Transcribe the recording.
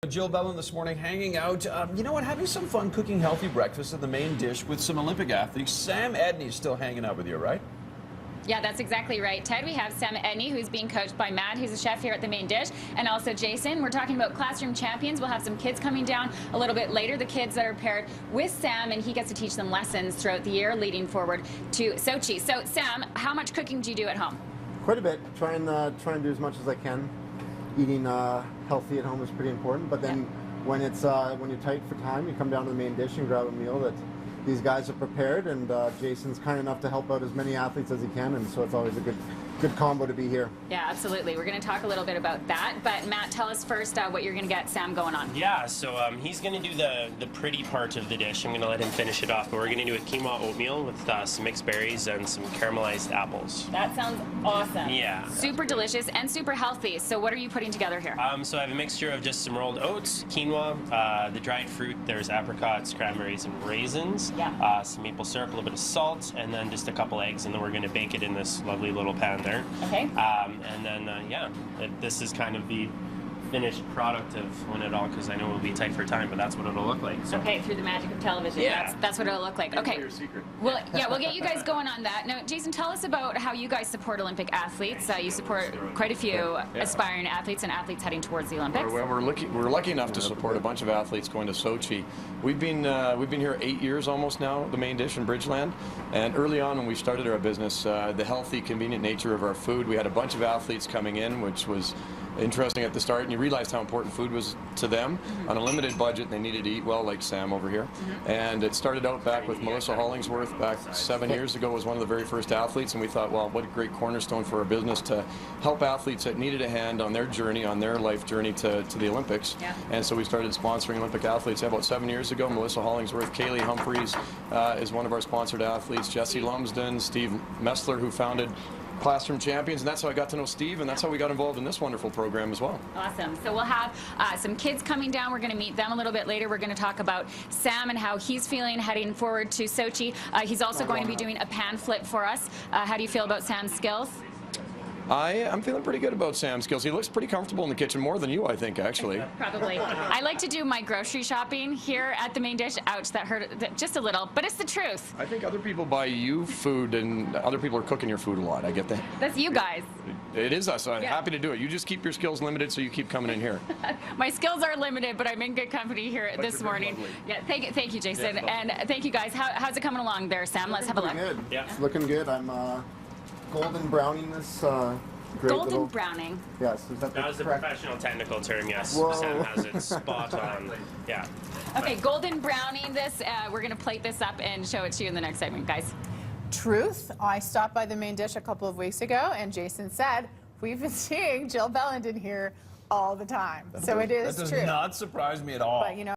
Jill Bellin this morning hanging out, you know what, having some fun cooking healthy breakfast in the main dish with some Olympic athletes. Sam Edney's still hanging out with you, right? Yeah, that's exactly right, Ted. We have Sam Edney, who's being coached by Matt, who's a chef here at the main dish, and also Jason. We're talking about classroom champions. We'll have some kids coming down a little bit later, the kids that are paired with Sam, and he gets to teach them lessons throughout the year leading forward to Sochi. So, Sam, how much cooking do you do at home? Quite a bit. Try and do as much as I can. Eating healthy at home is pretty important, but then when you're tight for time, you come down to the main dish and grab a meal that these guys have prepared, and Jason's kind enough to help out as many athletes as he can, and so it's always a good combo to be here. Yeah, absolutely. We're going to talk a little bit about that, but Matt, tell us first what you're going to get Sam going on. Yeah, so he's going to do the pretty part of the dish. I'm going to let him finish it off, but we're going to do a quinoa oatmeal with some mixed berries and some caramelized apples. That sounds awesome. Yeah. Super delicious and super healthy. So what are you putting together here? So I have a mixture of just some rolled oats, quinoa, the dried fruit. There's apricots, cranberries, and raisins. Yeah. Some maple syrup, a little bit of salt, and then just a couple eggs, and then we're going to bake it in this lovely little pan there. Okay. And then, this is kind of the finished product of when it all, because I know we'll be tight for time, but that's what it'll look like. So. Okay, through the magic of television. Yeah. That's what it'll look like. Okay. Your secret. Well, yeah, we'll get you guys going on that. Now, Jason, tell us about how you guys support Olympic athletes. You support quite a few aspiring athletes and athletes heading towards the Olympics. Well, we're lucky enough to support a bunch of athletes going to Sochi. We've been here 8 years almost now, the main dish in Bridgeland. And early on when we started our business, the healthy, convenient nature of our food, we had a bunch of athletes coming in, which was interesting at the start, and you realized how important food was to them. On a limited budget, they needed to eat well, like Sam over here. And it started out back with Melissa Hollingsworth back 7 years ago, was one of the very first athletes, and we thought, well, what a great cornerstone for our business to help athletes that needed a hand on their journey, on their life journey to the Olympics. And so we started sponsoring Olympic athletes about 7 years ago. Melissa Hollingsworth, Kaylee Humphreys is one of our sponsored athletes, Jesse Lumsden, Steve Messler, who founded Classroom Champions, and that's how I got to know Steve, and that's how we got involved in this wonderful program as well. Awesome. So we'll have some kids coming down. We're going to meet them a little bit later. We're going to talk about Sam and how he's feeling heading forward to Sochi. He's also going to be doing a pan flip for us. How do you feel about Sam's skills? I'm feeling pretty good about Sam's skills. He looks pretty comfortable in the kitchen, more than you, I think, actually. Probably. I like to do my grocery shopping here at the main dish. Ouch, that hurt just a little, but it's the truth. I think other people buy you food, and other people are cooking your food a lot. I get that. That's you guys. It is us. I'm happy to do it. You just keep your skills limited, so you keep coming in here. My skills are limited, but I'm in good company here this morning. Yeah, thank you, Jason, and thank you guys. How's it coming along there, Sam? Let's have a look. Good. Yeah. It's looking good. I'm golden browning this. Great golden little, browning. Yes, is that That was the correct? professional technical term, yes. Whoa. Sam has it spot on. Yeah. Okay, golden browning this. We're going to plate this up and show it to you in the next segment, guys. Truth. I stopped by the main dish a couple of weeks ago, and Jason said, we've been seeing Jill Bellin in here all the time. So it is true. That does not surprise me at all. But, you know,